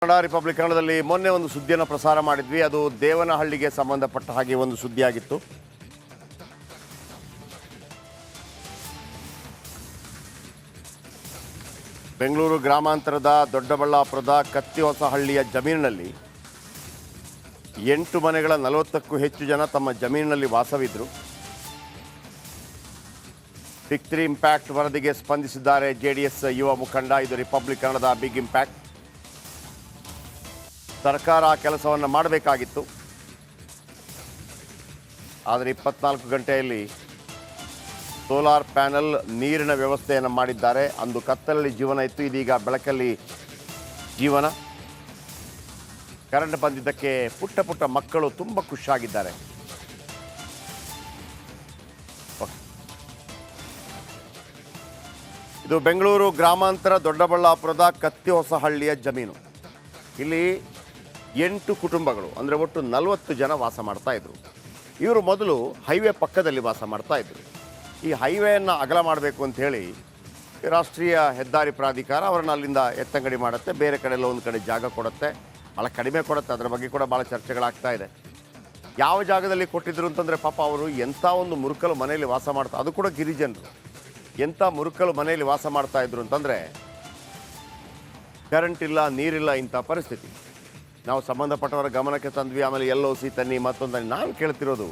Kannada republic ಕನ್ನಡದಲ್ಲಿ ಮೊನ್ನೆ ಒಂದು ಸುದ್ದಿಯನ್ನು ಪ್ರಸಾರ ಮಾಡಿದ್ವಿ. ಅದು ದೇವನಹಳ್ಳಿಗೆ ಸಂಬಂಧಪಟ್ಟ ಹಾಗೆ ಒಂದು ಸುದ್ದಿಯಾಗಿತ್ತು. ಬೆಂಗಳೂರು ಗ್ರಾಮಾಂತರದ ದೊಡ್ಡಬಳ್ಳಾಪುರದ ಕತ್ತಿಹೊಸಹಳ್ಳಿಯ ಜಮೀನಿನಲ್ಲಿ 8 ಮನೆಗಳ 40ಕ್ಕೂ ಹೆಚ್ಚು ಜನ ತಮ್ಮ ಜಮೀನಿನಲ್ಲಿ ವಾಸವಿದ್ದರು. ಬಿಗ್ 3 ಇಂಪ್ಯಾಕ್ಟ್ ವರದಿಗೆ ಸ್ಪಂದಿಸಿದ್ದಾರೆ ಜೆಡಿಎಸ್ ಯುವ ಮುಖಂಡ. ಇದು ರಿಪಬ್ಲಿಕ್ ಕನ್ನಡದ ಬಿಗ್ ಇಂಪ್ಯಾಕ್ಟ್. ಸರ್ಕಾರ ಕೆಲಸವನ್ನು ಮಾಡಬೇಕಾಗಿತ್ತು, ಆದರೆ 24 ಗಂಟೆಯಲ್ಲಿ ಸೋಲಾರ್ ಪ್ಯಾನಲ್ ನೀರಿನ ವ್ಯವಸ್ಥೆಯನ್ನು ಮಾಡಿದ್ದಾರೆ. ಅಂದು ಕತ್ತಲಲ್ಲಿ ಜೀವನ ಇತ್ತು, ಇದೀಗ ಬೆಳಕಲ್ಲಿ ಜೀವನ. ಕರೆಂಟ್ ಬಂದಿದ್ದಕ್ಕೆ ಪುಟ್ಟ ಪುಟ್ಟ ಮಕ್ಕಳು ತುಂಬ ಖುಷಿಯಾಗಿದ್ದಾರೆ. ಇದು ಬೆಂಗಳೂರು ಗ್ರಾಮಾಂತರ ದೊಡ್ಡಬಳ್ಳಾಪುರದ ಕತ್ತಿಹೊಸಹಳ್ಳಿಯ ಜಮೀನು. ಇಲ್ಲಿ 8 ಕುಟುಂಬಗಳು, ಅಂದರೆ ಒಟ್ಟು 40 ಜನ ವಾಸ ಮಾಡ್ತಾ ಇದ್ರು. ಇವರು ಮೊದಲು ಹೈವೇ ಪಕ್ಕದಲ್ಲಿ ವಾಸ ಮಾಡ್ತಾ ಇದ್ರು. ಈ ಹೈವೇಯನ್ನು ಅಗಲ ಮಾಡಬೇಕು ಅಂತ ಹೇಳಿ ರಾಷ್ಟ್ರೀಯ ಹೆದ್ದಾರಿ ಪ್ರಾಧಿಕಾರ ಅವರನ್ನು ಅಲ್ಲಿಂದ ಎತ್ತಂಗಡಿ ಮಾಡುತ್ತೆ. ಬೇರೆ ಕಡೆ ಎಲ್ಲ ಒಂದು ಕಡೆ ಜಾಗ ಕೊಡುತ್ತೆ, ಭಾಳ ಕಡಿಮೆ ಕೊಡುತ್ತೆ. ಅದರ ಬಗ್ಗೆ ಕೂಡ ಭಾಳ ಚರ್ಚೆಗಳಾಗ್ತಾ ಇದೆ. ಯಾವ ಜಾಗದಲ್ಲಿ ಕೊಟ್ಟಿದ್ರು ಅಂತಂದರೆ ಪಾಪ ಅವರು ಎಂಥ ಒಂದು ಮುರುಕಲು ಮನೆಯಲ್ಲಿ ವಾಸ ಮಾಡ್ತಾ, ಅದು ಕೂಡ ಗಿರಿಜನರು, ಎಂಥ ಮುರುಕಲು ಮನೆಯಲ್ಲಿ ವಾಸ ಮಾಡ್ತಾ ಇದ್ರು ಅಂತಂದರೆ ಕರೆಂಟ್ ಇಲ್ಲ, ನೀರಿಲ್ಲ, ಇಂಥ ಪರಿಸ್ಥಿತಿ. ನಾವು ಸಂಬಂಧಪಟ್ಟವರ ಗಮನಕ್ಕೆ ತಂದ್ವಿ. ಆಮೇಲೆ LOC ತನ್ನಿ, ಮತ್ತೊಂದು. ನಾನು ಕೇಳ್ತಿರೋದು,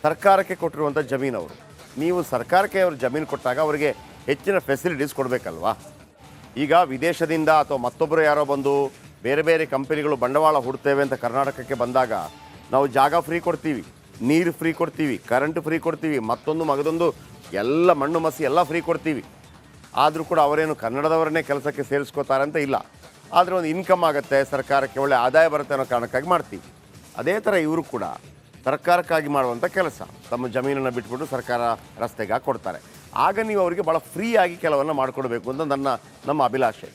ಸರ್ಕಾರಕ್ಕೆ ಕೊಟ್ಟಿರುವಂಥ ಜಮೀನು ಅವರು, ನೀವು ಸರ್ಕಾರಕ್ಕೆ ಅವರು ಜಮೀನು ಕೊಟ್ಟಾಗ ಅವರಿಗೆ ಹೆಚ್ಚಿನ ಫೆಸಿಲಿಟೀಸ್ ಕೊಡಬೇಕಲ್ವಾ? ಈಗ ವಿದೇಶದಿಂದ ಅಥವಾ ಮತ್ತೊಬ್ಬರು ಯಾರೋ ಬಂದು ಬೇರೆ ಬೇರೆ ಕಂಪನಿಗಳು ಬಂಡವಾಳ ಹೂಡ್ತೇವೆ ಅಂತ ಕರ್ನಾಟಕಕ್ಕೆ ಬಂದಾಗ ನಾವು ಜಾಗ ಫ್ರೀ ಕೊಡ್ತೀವಿ, ನೀರು ಫ್ರೀ ಕೊಡ್ತೀವಿ, ಕರೆಂಟ್ ಫ್ರೀ ಕೊಡ್ತೀವಿ, ಮತ್ತೊಂದು ಮಗದೊಂದು ಎಲ್ಲ ಮಣ್ಣು ಮಸಿ ಎಲ್ಲ ಫ್ರೀ ಕೊಡ್ತೀವಿ. ಆದರೂ ಕೂಡ ಅವರೇನು ಕನ್ನಡದವರನ್ನೇ ಕೆಲಸಕ್ಕೆ ಸೇರಿಸ್ಕೋತಾರೆ ಅಂತ ಇಲ್ಲ. ಆದರೆ ಒಂದು ಇನ್ಕಮ್ ಆಗುತ್ತೆ, ಸರ್ಕಾರಕ್ಕೆ ಒಳ್ಳೆ ಆದಾಯ ಬರುತ್ತೆ ಅನ್ನೋ ಕಾರಣಕ್ಕಾಗಿ ಮಾಡ್ತೀವಿ. ಅದೇ ಥರ ಇವರು ಕೂಡ ಸರ್ಕಾರಕ್ಕಾಗಿ ಮಾಡುವಂಥ ಕೆಲಸ, ತಮ್ಮ ಜಮೀನನ್ನು ಬಿಟ್ಬಿಟ್ಟು ಸರ್ಕಾರ ರಸ್ತೆಗೆ ಕೊಡ್ತಾರೆ. ಆಗ ನೀವು ಅವರಿಗೆ ಭಾಳ ಫ್ರೀಯಾಗಿ ಕೆಲವನ್ನು ಮಾಡಿಕೊಡ್ಬೇಕು ಅಂತ ನಮ್ಮ ಅಭಿಲಾಷೆ.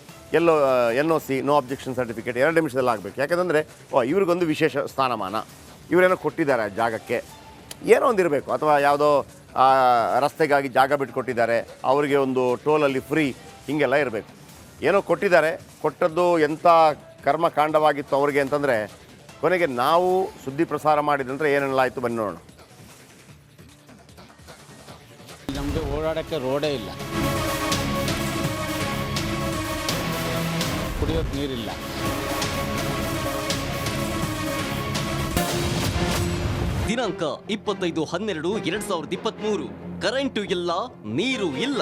NOC, ನೋ ಅಬ್ಜೆಕ್ಷನ್ ಸರ್ಟಿಫಿಕೇಟ್ 2 ನಿಮಿಷದಲ್ಲಿ ಆಗಬೇಕು. ಯಾಕಂದರೆ ಇವ್ರಿಗೊಂದು ವಿಶೇಷ ಸ್ಥಾನಮಾನ, ಇವರೇನೋ ಕೊಟ್ಟಿದ್ದಾರೆ ಜಾಗಕ್ಕೆ, ಏನೋ ಒಂದಿರಬೇಕು. ಅಥವಾ ಯಾವುದೋ ರಸ್ತೆಗಾಗಿ ಜಾಗ ಬಿಟ್ಟುಕೊಟ್ಟಿದ್ದಾರೆ, ಅವರಿಗೆ ಒಂದು ಟೋಲಲ್ಲಿ ಫ್ರೀ, ಹೀಗೆಲ್ಲ ಇರಬೇಕು. ಏನೋ ಕೊಟ್ಟಿದ್ದಾರೆ, ಕೊಟ್ಟದ್ದು ಎಂಥ ಕರ್ಮಕಾಂಡವಾಗಿತ್ತು ಅವ್ರಿಗೆ ಅಂತಂದರೆ ಕೊನೆಗೆ ನಾವು ಸುದ್ದಿ ಪ್ರಸಾರ ಮಾಡಿದಂದ್ರೆ ಏನೆಲ್ಲ ಆಯಿತು ಬನ್ನಿ ನೋಡೋಣ. ನಮಗೆ ಓಡಾಡೋಕ್ಕೆ ರೋಡೇ ಇಲ್ಲ, ಕುಡಿಯೋಕ್ಕೆ ನೀರಿಲ್ಲ. ದಿನಾಂಕ 25/12/2023. ಕರೆಂಟು ಇಲ್ಲ, ನೀರು ಇಲ್ಲ.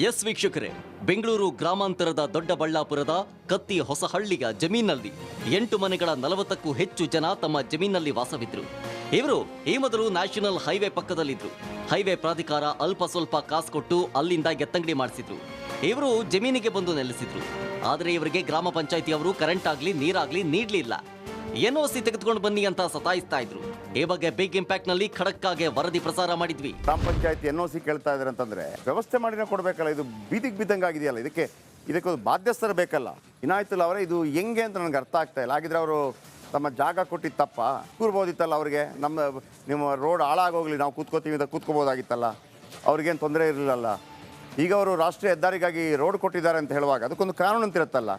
ಎಸ್ ವೀಕ್ಷಕರೇ, ಬೆಂಗಳೂರು ಗ್ರಾಮಾಂತರದ ದೊಡ್ಡಬಳ್ಳಾಪುರದ ಕತ್ತಿಹೊಸಹಳ್ಳಿಯ ಜಮೀನಲ್ಲಿ 8 ಮನೆಗಳ 40ಕ್ಕೂ ಹೆಚ್ಚು ಜನ ತಮ್ಮ ಜಮೀನಲ್ಲಿ ವಾಸವಿದ್ರು. ಇವರು ಈ ಮೊದಲು ನ್ಯಾಷನಲ್ ಹೈವೇ ಪಕ್ಕದಲ್ಲಿದ್ರು. ಹೈವೇ ಪ್ರಾಧಿಕಾರ ಅಲ್ಪ ಸ್ವಲ್ಪ ಕಾಸು ಕೊಟ್ಟು ಅಲ್ಲಿಂದ ಎತ್ತಂಗಡಿ ಮಾಡಿಸಿದ್ರು. ಇವರು ಜಮೀನಿಗೆ ಬಂದು ನೆಲೆಸಿದ್ರು. ಆದರೆ ಇವರಿಗೆ ಗ್ರಾಮ ಪಂಚಾಯಿತಿಯವರು ಕರೆಂಟ್ ಆಗಲಿ ನೀರಾಗ್ಲಿ ನೀಡಲಿಲ್ಲ. NOC ತೆಗೆದುಕೊಂಡು ಬನ್ನಿ ಅಂತ ಸತಾಯಿಸ್ತಾ ಇದ್ರು. ಈ ಬಗ್ಗೆ ಬಿಗ್ ಇಂಪ್ಯಾಕ್ಟ್ ನಲ್ಲಿ ಖಡಕ್ ಆಗಿ ವರದಿ ಪ್ರಸಾರ ಮಾಡಿದ್ವಿ. ಗ್ರಾಮ ಪಂಚಾಯತಿ NOC ಕೇಳ್ತಾ ಇದ್ದಾರೆ ಅಂತಂದ್ರೆ ವ್ಯವಸ್ಥೆ ಮಾಡಿನ ಕೊಡಬೇಕಲ್ಲ. ಇದು ಬೀದಿಗೆ ಬಿದ್ದಂಗೆ ಆಗಿದೆಯಲ್ಲ, ಇದಕ್ಕೊಂದು ಬಾಧ್ಯಸ್ಥರು ಬೇಕಲ್ಲ. ಇನ್ನಾಯ್ತಲ್ಲ ಅವರೇ, ಇದು ಹೆಂಗೆ ಅಂತ ನನಗೆ ಅರ್ಥ ಆಗ್ತಾ ಇಲ್ಲ. ಹಾಗಿದ್ರೆ ಅವರು ತಮ್ಮ ಜಾಗ ಕೊಟ್ಟಿದ್ದು ತಪ್ಪ ಕೂರ್ಬೋದಿತ್ತಲ್ಲ ಅವ್ರಿಗೆ. ನಿಮ್ಮ ರೋಡ್ ಹಾಳಾಗೋಗ್ಲಿ, ನಾವು ಕೂತ್ಕೋತೀವಿ ಅಂತ ಕೂತ್ಕೋಬೋದಾಗಿತ್ತಲ್ಲ, ಅವ್ರಿಗೇನು ತೊಂದರೆ ಇರಲಿಲ್ಲಲ್ಲ. ಈಗ ಅವರು ರಾಷ್ಟ್ರೀಯ ಹೆದ್ದಾರಿಗಾಗಿ ರೋಡ್ ಕೊಟ್ಟಿದ್ದಾರೆ ಅಂತ ಹೇಳುವಾಗ ಅದಕ್ಕೊಂದು ಕಾನೂನು ಅಂತಿರುತ್ತಲ್ಲ,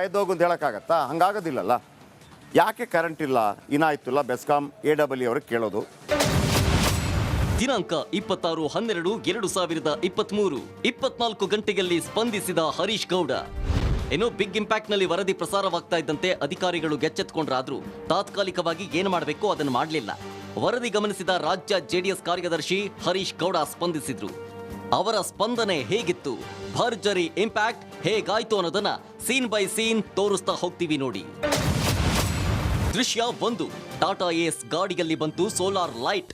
ಎದ್ದೋಗು ಅಂತ ಹೇಳೋಕ್ಕಾಗತ್ತಾ? ಹಂಗಾಗೋದಿಲ್ಲಲ್ಲ. ಯಾಕೆ ಕರೆಂಟ್ ಇಲ್ಲ, ಇನ್ನಾಯ್ತಲ್ಲ ಬೆಸ್ಕಾಂ AW ಅವ್ರಿಗೆ ಕೇಳೋದು. ದಿನಾಂಕ 26/12/2023. 24 ಗಂಟೆಯಲ್ಲಿ ಸ್ಪಂದಿಸಿದ ಹರೀಶ್ ಗೌಡ. ಇನ್ನು ಬಿಗ್ ಇಂಪ್ಯಾಕ್ಟ್ ನಲ್ಲಿ ವರದಿ ಪ್ರಸಾರವಾಗ್ತಾ ಇದ್ದಂತೆ ಅಧಿಕಾರಿಗಳು ಎಚ್ಚೆತ್ತುಕೊಂಡ್ರಾದ್ರೂ ತಾತ್ಕಾಲಿಕವಾಗಿ ಏನು ಮಾಡಬೇಕು ಅದನ್ನು ಮಾಡಲಿಲ್ಲ. ವರದಿ ಗಮನಿಸಿದ ರಾಜ್ಯ JDS ಕಾರ್ಯದರ್ಶಿ ಹರೀಶ್ ಗೌಡ ಸ್ಪಂದಿಸಿದ್ರು. ಅವರ ಸ್ಪಂದನೆ ಹೇಗಿತ್ತು, ಭರ್ಜರಿ ಇಂಪ್ಯಾಕ್ಟ್ ಹೇಗಾಯ್ತು ಅನ್ನೋದನ್ನ ಸೀನ್ ಬೈ ಸೀನ್ ತೋರಿಸ್ತಾ ಹೋಗ್ತೀವಿ ನೋಡಿ. ದೃಶ್ಯ 1. ಟಾಟಾ ಏಸ್ ಗಾಡಿಯಲ್ಲಿ ಬಂತು ಸೋಲಾರ್ ಲೈಟ್.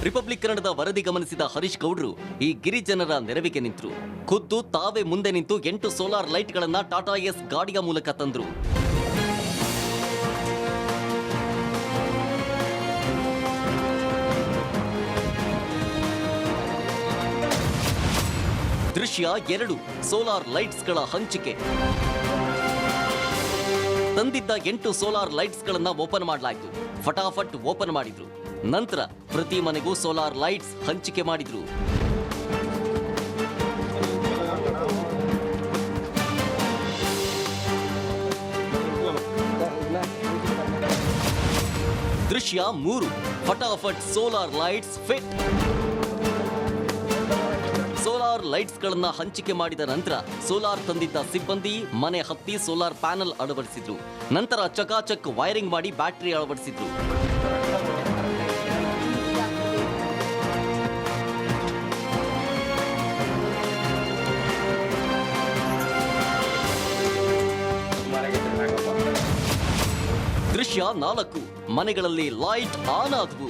ರಿಪಬ್ಲಿಕ್ ಕನ್ನಡದ ವರದಿ ಗಮನಿಸಿದ ಹರೀಶ್ ಗೌಡ್ರು ಈ ಗಿರಿಜನರ ನೆರವಿಗೆ ನಿಂತರು. ಖುದ್ದು ತಾವೇ ಮುಂದೆ ನಿಂತು 8 ಸೋಲಾರ್ ಲೈಟ್ಗಳನ್ನ ಟಾಟಾ ಏಸ್ ಗಾಡಿಯ ಮೂಲಕ ತಂದ್ರು. ದೃಶ್ಯ 2. ಸೋಲಾರ್ ಲೈಟ್ಸ್ಗಳ ಹಂಚಿಕೆ. ತಂದಿದ್ದ 8 ಸೋಲಾರ್ ಲೈಟ್ಸ್ಗಳನ್ನ ಓಪನ್ ಮಾಡಲಾಯಿತು. ಫಟಾಫಟ್ ಓಪನ್ ಮಾಡಿದ್ರು. ನಂತರ ಪ್ರತಿ ಮನೆಗೂ ಸೋಲಾರ್ ಲೈಟ್ಸ್ ಹಂಚಿಕೆ ಮಾಡಿದ್ರು. ದೃಶ್ಯ 3 ಫಟಾಫಟ್ ಸೋಲಾರ್ ಲೈಟ್ಸ್ ಫಿಟ್. ಸೋಲಾರ್ ಲೈಟ್ಸ್ಗಳನ್ನ ಹಂಚಿಕೆ ಮಾಡಿದ ನಂತರ ಸೋಲಾರ್ ತಂದಿದ್ದ ಸಿಬ್ಬಂದಿ ಮನೆ ಹತ್ತಿ ಸೋಲಾರ್ ಪ್ಯಾನೆಲ್ ಅಳವಡಿಸಿದ್ರು. ನಂತರ ಚಕಾಚಕ್ ವೈರಿಂಗ್ ಮಾಡಿ ಬ್ಯಾಟರಿ ಅಳವಡಿಸಿದ್ರು. ದೃಶ್ಯ 4 ಮನೆಗಳಲ್ಲಿ ಲೈಟ್ ಆನ್ ಆದವು.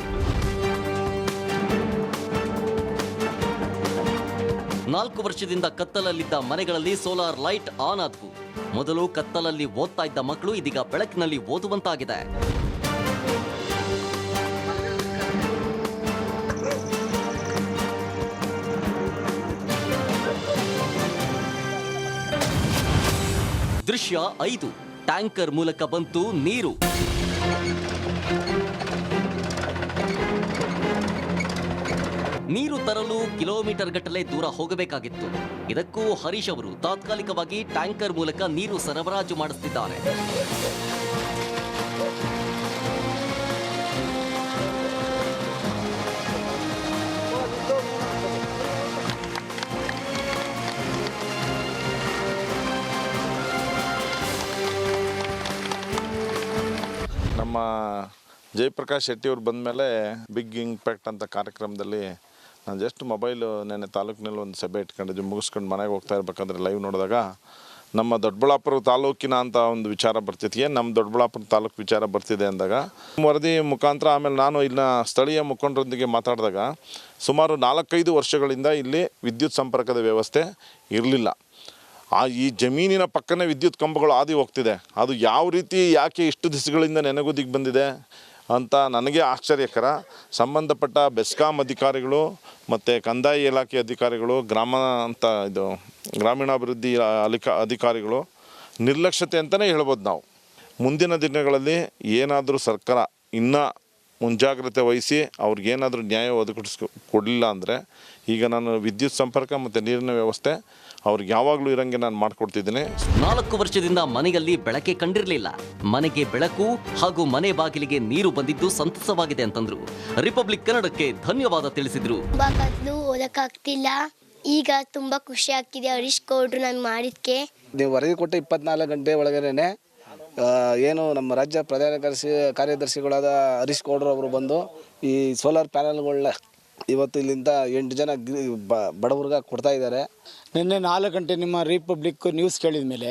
4 ವರ್ಷದಿಂದ ಕತ್ತಲಲ್ಲಿದ್ದ ಮನೆಗಳಲ್ಲಿ ಸೋಲಾರ್ ಲೈಟ್ ಆನ್ ಆದವು. ಮೊದಲು ಕತ್ತಲಲ್ಲಿ ಓದ್ತಾ ಇದ್ದ ಮಕ್ಕಳು ಇದೀಗ ಬೆಳಕಿನಲ್ಲಿ ಓದುವಂತಾಗಿದೆ. ದೃಶ್ಯ 5 ಟ್ಯಾಂಕರ್ ಮೂಲಕ ಬಂತು ನೀರು. ನೀರು ತರಲು ಕಿಲೋಮೀಟರ್ ಗಟ್ಟಲೆ ದೂರ ಹೋಗಬೇಕಾಗಿತ್ತು. ಇದಕ್ಕೂ ಹರೀಶ್ ಅವರು ತಾತ್ಕಾಲಿಕವಾಗಿ ಟ್ಯಾಂಕರ್ ಮೂಲಕ ನೀರು ಸರಬರಾಜು ಮಾಡಿಸುತ್ತಿದ್ದಾರೆ. ನಮ್ಮ ಜಯಪ್ರಕಾಶ್ ಶೆಟ್ಟಿ ಅವ್ರು ಬಂದಮೇಲೆ ಬಿಗ್ ಇಂಪ್ಯಾಕ್ಟ್ ಅಂತ ಕಾರ್ಯಕ್ರಮದಲ್ಲಿ ನಾನು ಜಸ್ಟ್ ಮೊಬೈಲು ನೆನ್ನೆ ತಾಲೂಕಿನಲ್ಲಿ ಒಂದು ಸಭೆ ಇಟ್ಕೊಂಡಿದ್ವಿ. ಮುಗಿಸ್ಕೊಂಡು ಮನೆಗೆ ಹೋಗ್ತಾ ಇರ್ಬೇಕಾದ್ರೆ ಲೈವ್ ನೋಡಿದಾಗ ನಮ್ಮ ದೊಡ್ಡಬಳ್ಳಾಪುರ ತಾಲೂಕಿನ ಅಂತ ಒಂದು ವಿಚಾರ ಬರ್ತಿತ್ತು. ಏನು ನಮ್ಮ ದೊಡ್ಡಬಳ್ಳಾಪುರ ತಾಲೂಕು ವಿಚಾರ ಬರ್ತಿದೆ ಅಂದಾಗ ವರದಿ ಮುಖಾಂತರ ಆಮೇಲೆ ನಾನು ಇಲ್ಲಿನ ಸ್ಥಳೀಯ ಮುಖಂಡರೊಂದಿಗೆ ಮಾತಾಡಿದಾಗ ಸುಮಾರು 4-5 ವರ್ಷಗಳಿಂದ ಇಲ್ಲಿ ವಿದ್ಯುತ್ ಸಂಪರ್ಕದ ವ್ಯವಸ್ಥೆ ಇರಲಿಲ್ಲ. ಈ ಜಮೀನಿನ ಪಕ್ಕನೇ ವಿದ್ಯುತ್ ಕಂಬಗಳು ಹಾದಿ ಹೋಗ್ತಿದೆ. ಅದು ಯಾವ ರೀತಿ ಯಾಕೆ ಇಷ್ಟು ದಿವಸಗಳಿಂದ ನೆನೆಗುದಿಗೆ ಬಂದಿದೆ ಅಂತ ನನಗೆ ಆಶ್ಚರ್ಯಕರ. ಸಂಬಂಧಪಟ್ಟ ಬೆಸ್ಕಾಂ ಅಧಿಕಾರಿಗಳು ಮತ್ತು ಕಂದಾಯ ಇಲಾಖೆ ಅಧಿಕಾರಿಗಳು ಗ್ರಾಮೀಣಾಭಿವೃದ್ಧಿ ಅಧಿಕಾರಿಗಳು ನಿರ್ಲಕ್ಷ್ಯತೆ ಅಂತಲೇ ಹೇಳ್ಬೋದು ನಾವು. ಮುಂದಿನ ದಿನಗಳಲ್ಲಿ ಏನಾದರೂ ಸರ್ಕಾರ ಇನ್ನೂ ಮುಂಜಾಗ್ರತೆ ವಹಿಸಿ ಅವ್ರಿಗೇನಾದರೂ ನ್ಯಾಯ ಕೊಡಲಿಲ್ಲ ಅಂದರೆ ಈಗ ನಾನು ವಿದ್ಯುತ್ ಸಂಪರ್ಕ ಮತ್ತು ನೀರಿನ ವ್ಯವಸ್ಥೆ ಅವ್ರಿಗೆ ಯಾವಾಗಲೂ ಇರಂಗೆ ನಾನು ಮಾಡಿಕೊಡ್ತಿದ್ದೀನಿ. 4 ವರ್ಷದಿಂದ ಮನೆಯಲ್ಲಿ ಬೆಳಕೆ ಕಂಡಿರಲಿಲ್ಲ. ಮನೆಗೆ ಬೆಳಕು ಹಾಗೂ ಮನೆ ಬಾಗಿಲಿಗೆ ನೀರು ಬಂದಿದ್ದು ಸಂತಸವಾಗಿದೆ ಅಂತಂದ್ರು. ರಿಪಬ್ಲಿಕ್ ಕನ್ನಡಕ್ಕೆ ಧನ್ಯವಾದ ತಿಳಿಸಿದ್ರು. ಓದಕ್ಕಾಗ್ತಿಲ್ಲ, ಈಗ ತುಂಬಾ ಖುಷಿ ಆಗ್ತಿದೆ ಹರೀಶ್ ಗೌಡ್ರು ನಾನು ಮಾಡಿದ್ಕೆ. ನೀವು ವರದಿ ಕೊಟ್ಟು 24 ಗಂಟೆ ಒಳಗಡೆ ಏನು ನಮ್ಮ ರಾಜ್ಯ ಪ್ರಧಾನ ಕಾರ್ಯದರ್ಶಿಗಳಾದ ಹರೀಶ್ ಗೌಡ್ರು ಅವರು ಬಂದು ಈ ಸೋಲಾರ್ ಪ್ಯಾನಲ್ಗಳನ್ನ ಇವತ್ತು ಇಲ್ಲಿಂದ 8 ಜನ ಬಡವ್ರಿಗೆ ಕೊಡ್ತಾ ಇದ್ದಾರೆ. ನಿನ್ನೆ 4 ಗಂಟೆ ನಿಮ್ಮ ರಿಪಬ್ಲಿಕ್ ನ್ಯೂಸ್ ಕೇಳಿದ ಮೇಲೆ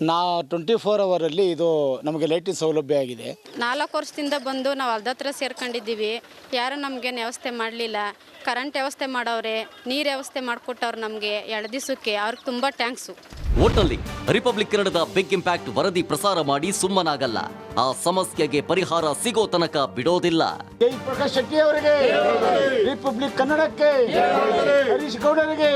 24 ಅವರಲ್ಲಿ ಇದು ನಮಗೆ ಲೈಟಿನ ಸೌಲಭ್ಯ ಆಗಿದೆ. 4 ವರ್ಷದಿಂದ ಬಂದು ನಾವು ಅರ್ಧತ್ರ ಸೇರ್ಕೊಂಡಿದ್ದೀವಿ. ಯಾರು ನಮಗೆ ವ್ಯವಸ್ಥೆ ಮಾಡಲಿಲ್ಲ. ಕರೆಂಟ್ ವ್ಯವಸ್ಥೆ ಮಾಡವ್ರೆ, ನೀರು ವ್ಯವಸ್ಥೆ ಮಾಡಿಕೊಟ್ಟವ್ರು ನಮಗೆ 2 ದಿವಸಕ್ಕೆ. ಅವ್ರಿಗೆ ತುಂಬ ಥ್ಯಾಂಕ್ಸು. ಒಟ್ನಲ್ಲಿ ರಿಪಬ್ಲಿಕ್ ಕನ್ನಡದ ಬಿಗ್ ಇಂಪ್ಯಾಕ್ಟ್ ವರದಿ ಪ್ರಸಾರ ಮಾಡಿ ಸುಮ್ಮನಾಗಲ್ಲ. ಆ ಸಮಸ್ಯೆಗೆ ಪರಿಹಾರ ಸಿಗೋ ತನಕ ಬಿಡೋದಿಲ್ಲ. ಜಯಪ್ರಕಾಶ್ ಶೆಟ್ಟಿ ಅವರಿಗೆ, ರಿಪಬ್ಲಿಕ್ ಕನ್ನಡಕ್ಕೆ, ಹರೀಶ್ ಗೌಡರಿಗೆ.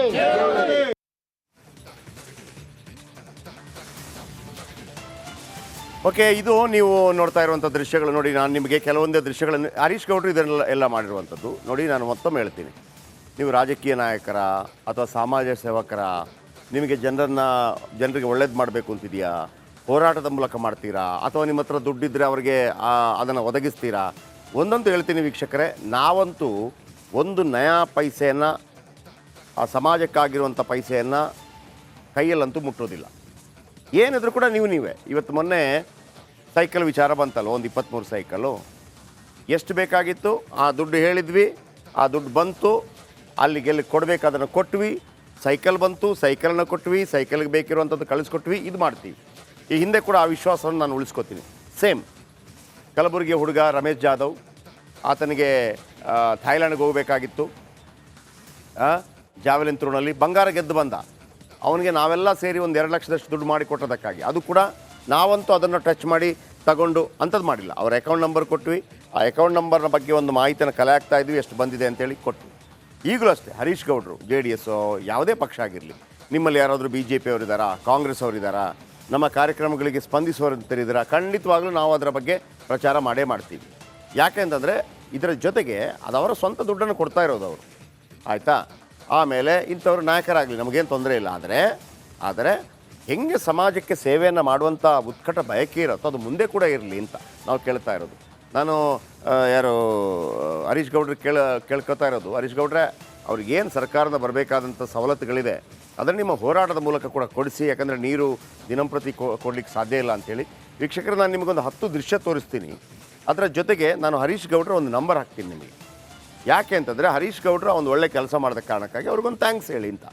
ಓಕೆ, ಇದು ನೀವು ನೋಡ್ತಾ ಇರುವಂಥ ದೃಶ್ಯಗಳು ನೋಡಿ. ನಾನು ನಿಮಗೆ ಕೆಲವೊಂದೇ ದೃಶ್ಯಗಳನ್ನು ಹರೀಶ್ ಗೌಡ್ರು ಇದನ್ನೆಲ್ಲ ಮಾಡಿರುವಂಥದ್ದು ನೋಡಿ. ನಾನು ಮತ್ತೊಮ್ಮೆ ಹೇಳ್ತೀನಿ, ನೀವು ರಾಜಕೀಯ ನಾಯಕರ ಅಥವಾ ಸಮಾಜ ಸೇವಕರ, ನಿಮಗೆ ಜನರಿಗೆ ಒಳ್ಳೇದು ಮಾಡಬೇಕು ಅಂತಿದೆಯಾ, ಹೋರಾಟದ ಮೂಲಕ ಮಾಡ್ತೀರಾ, ಅಥವಾ ನಿಮ್ಮ ಹತ್ರ ದುಡ್ಡಿದ್ದರೆ ಅವರಿಗೆ ಅದನ್ನು ಒದಗಿಸ್ತೀರಾ? ಒಂದಂತೂ ಹೇಳ್ತೀನಿ ವೀಕ್ಷಕರೇ, ನಾವಂತೂ ಒಂದು ನಯಾ ಪೈಸೆಯನ್ನು, ಆ ಸಮಾಜಕ್ಕಾಗಿರುವಂಥ ಪೈಸೆಯನ್ನು ಕೈಯಲ್ಲಂತೂ ಮುಟ್ಟೋದಿಲ್ಲ. ಏನಿದ್ರು ಕೂಡ ನೀವೇ. ಇವತ್ತು ಮೊನ್ನೆ ಸೈಕಲ್ ವಿಚಾರ ಬಂತಲ್ಲ, ಒಂದು 23 ಸೈಕಲ್ಲು ಎಷ್ಟು ಬೇಕಾಗಿತ್ತು, ಆ ದುಡ್ಡು ಹೇಳಿದ್ವಿ, ಆ ದುಡ್ಡು ಬಂತು, ಅಲ್ಲಿಗೆಲ್ಲಿ ಕೊಡಬೇಕು ಅದನ್ನು ಕೊಟ್ವಿ, ಸೈಕಲ್ ಬಂತು, ಸೈಕಲನ್ನು ಕೊಟ್ವಿ, ಸೈಕಲ್ಗೆ ಬೇಕಿರುವಂಥದ್ದು ಕಳಿಸ್ಕೊಟ್ವಿ, ಇದು ಮಾಡ್ತೀವಿ. ಈ ಹಿಂದೆ ಕೂಡ ಆ ವಿಶ್ವಾಸವನ್ನು ನಾನು ಉಳಿಸ್ಕೊತೀನಿ. ಸೇಮ್ ಕಲಬುರಗಿ ಹುಡುಗ ರಮೇಶ್ ಜಾಧವ್, ಆತನಿಗೆ ಥೈಲ್ಯಾಂಡ್ಗೆ ಹೋಗಬೇಕಾಗಿತ್ತು, ಜಾವೆಲಿನ್ ಥ್ರೋನಲ್ಲಿ ಬಂಗಾರ ಗೆದ್ದು ಬಂದ. ಅವನಿಗೆ ನಾವೆಲ್ಲ ಸೇರಿ ಒಂದು 2 ಲಕ್ಷದಷ್ಟು ದುಡ್ಡು ಮಾಡಿ ಕೊಟ್ಟೋದಕ್ಕಾಗಿ, ಅದು ಕೂಡ ನಾವಂತೂ ಅದನ್ನು ಟಚ್ ಮಾಡಿ ತಗೊಂಡು ಅಂಥದ್ದು ಮಾಡಿಲ್ಲ. ಅವ್ರ ಅಕೌಂಟ್ ನಂಬರ್ ಕೊಟ್ವಿ, ಆ ಅಕೌಂಟ್ ನಂಬರ್ನ ಬಗ್ಗೆ ಒಂದು ಮಾಹಿತಿಯನ್ನು ಕಲೆ ಹಾಕ್ತಾ ಇದ್ವಿ, ಎಷ್ಟು ಬಂದಿದೆ ಅಂತೇಳಿ ಕೊಟ್ವಿ. ಈಗಲೂ ಅಷ್ಟೇ ಹರೀಶ್ ಗೌಡ್ರು, JDS ಯಾವುದೇ ಪಕ್ಷ ಆಗಿರಲಿ, ನಿಮ್ಮಲ್ಲಿ ಯಾರಾದರೂ BJP ಅವರಿದ್ದಾರಾ, ಕಾಂಗ್ರೆಸ್ ಅವರಿದ್ದಾರಾ, ನಮ್ಮ ಕಾರ್ಯಕ್ರಮಗಳಿಗೆ ಸ್ಪಂದಿಸುವವರಿದ್ದಾರಾ, ಖಂಡಿತವಾಗ್ಲೂ ನಾವು ಅದರ ಬಗ್ಗೆ ಪ್ರಚಾರ ಮಾಡೇ ಮಾಡ್ತೀವಿ. ಯಾಕೆ ಅಂತಂದರೆ ಇದರ ಜೊತೆಗೆ ಅದು ಅವರ ಸ್ವಂತ ದುಡ್ಡನ್ನು ಕೊಡ್ತಾ ಇರೋದು ಅವರು, ಆಯಿತಾ. ಆಮೇಲೆ ಇಂಥವ್ರು ನಾಯಕರಾಗಲಿ ನಮಗೇನು ತೊಂದರೆ ಇಲ್ಲ. ಆದರೆ ಹೆಂಗೆ ಸಮಾಜಕ್ಕೆ ಸೇವೆಯನ್ನು ಮಾಡುವಂಥ ಉತ್ಕಟ ಬಯಕೆ ಇರುತ್ತೋ ಅದು ಮುಂದೆ ಕೂಡ ಇರಲಿ ಅಂತ ನಾವು ಕೇಳ್ತಾ ಇರೋದು. ನಾನು ಯಾರು ಹರೀಶ್ ಗೌಡ್ರಿಗೆ ಕೇಳ್ಕೊತಾ ಇರೋದು, ಹರೀಶ್ ಗೌಡ್ರೆ ಅವ್ರಿಗೇನು ಸರ್ಕಾರದ ಬರಬೇಕಾದಂಥ ಸವಲತ್ತುಗಳಿದೆ ಅದನ್ನು ನಿಮ್ಮ ಹೋರಾಟದ ಮೂಲಕ ಕೂಡ ಕೊಡಿಸಿ, ಯಾಕಂದರೆ ನೀರು ದಿನಂಪ್ರತಿ ಕೊಡಲಿಕ್ಕೆ ಸಾಧ್ಯ ಇಲ್ಲ ಅಂಥೇಳಿ. ವೀಕ್ಷಕರು, ನಾನು ನಿಮಗೊಂದು 10 ದೃಶ್ಯ ತೋರಿಸ್ತೀನಿ. ಅದರ ಜೊತೆಗೆ ನಾನು ಹರೀಶ್ ಗೌಡ್ರ ಒಂದು ನಂಬರ್ ಹಾಕ್ತೀನಿ ನಿಮಗೆ. ಯಾಕೆ ಅಂತಂದರೆ ಹರೀಶ್ ಗೌಡ್ರ ಒಂದು ಒಳ್ಳೆ ಕೆಲಸ ಮಾಡಿದ ಕಾರಣಕ್ಕಾಗಿ ಅವ್ರಿಗೊಂದು ಥ್ಯಾಂಕ್ಸ್ ಹೇಳಿ ಅಂತ.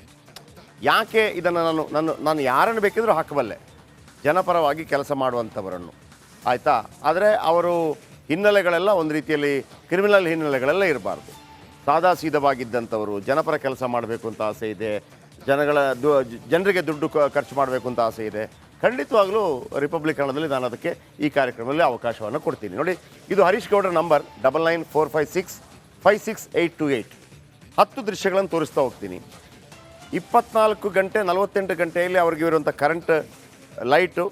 ಯಾಕೆ ಇದನ್ನು ನಾನು ಯಾರನ್ನು ಬೇಕಿದ್ರೂ ಹಾಕಬಲ್ಲೆ, ಜನಪರವಾಗಿ ಕೆಲಸ ಮಾಡುವಂಥವರನ್ನು, ಆಯಿತಾ. ಆದರೆ ಅವರು ಹಿನ್ನೆಲೆಗಳೆಲ್ಲ ಒಂದು ರೀತಿಯಲ್ಲಿ ಕ್ರಿಮಿನಲ್ ಹಿನ್ನೆಲೆಗಳೆಲ್ಲ ಇರಬಾರ್ದು. ಸಾದಾ ಸೀದವಾಗಿದ್ದಂಥವರು, ಜನಪರ ಕೆಲಸ ಮಾಡಬೇಕು ಅಂತ ಆಸೆ ಇದೆ, ಜನರಿಗೆ ದುಡ್ಡು ಖರ್ಚು ಮಾಡಬೇಕು ಅಂತ ಆಸೆ ಇದೆ. ಖಂಡಿತವಾಗ್ಲೂ ರಿಪಬ್ಲಿಕ್ ಕನ್ನಡದಲ್ಲಿ ನಾನು ಅದಕ್ಕೆ ಈ ಕಾರ್ಯಕ್ರಮದಲ್ಲಿ ಅವಕಾಶವನ್ನು ಕೊಡ್ತೀನಿ. ನೋಡಿ, ಇದು ಹರೀಶ್ ಗೌಡ್ರ ನಂಬರ್ 9945656828. 10 ದೃಶ್ಯಗಳನ್ನು ತೋರಿಸ್ತಾ ಹೋಗ್ತೀನಿ. 24 ಗಂಟೆ 48 ಗಂಟೆಯಲ್ಲಿ ಅವ್ರಿಗೆ ಇರುವಂಥ ಕರೆಂಟ್, ಲೈಟು